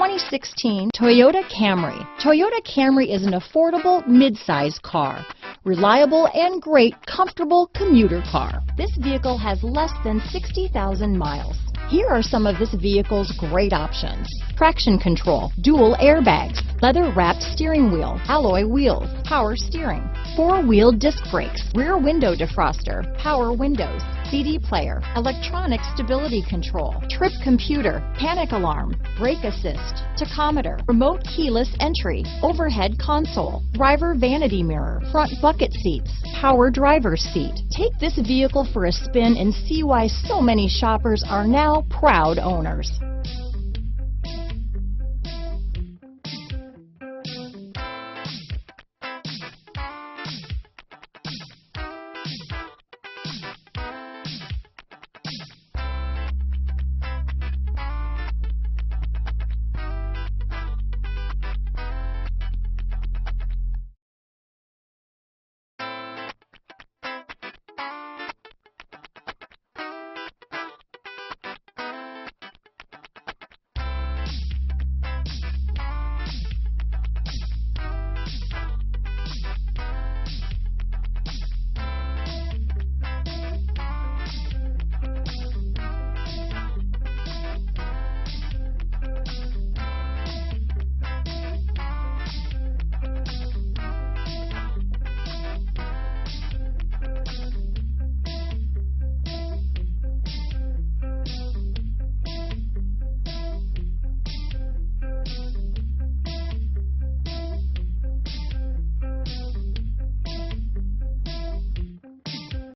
2016 Toyota Camry. Toyota Camry is an affordable mid-size car. Reliable and great comfortable commuter car. This vehicle has less than 60,000 miles. Here are some of this vehicle's great options: traction control, dual airbags, leather-wrapped steering wheel, alloy wheels, power steering, four-wheel disc brakes, rear window defroster, power windows, CD player, electronic stability control, trip computer, panic alarm, brake assist, tachometer, remote keyless entry, overhead console, driver vanity mirror, front bucket seats, power driver's seat. Take this vehicle for a spin and see why so many shoppers are now proud owners.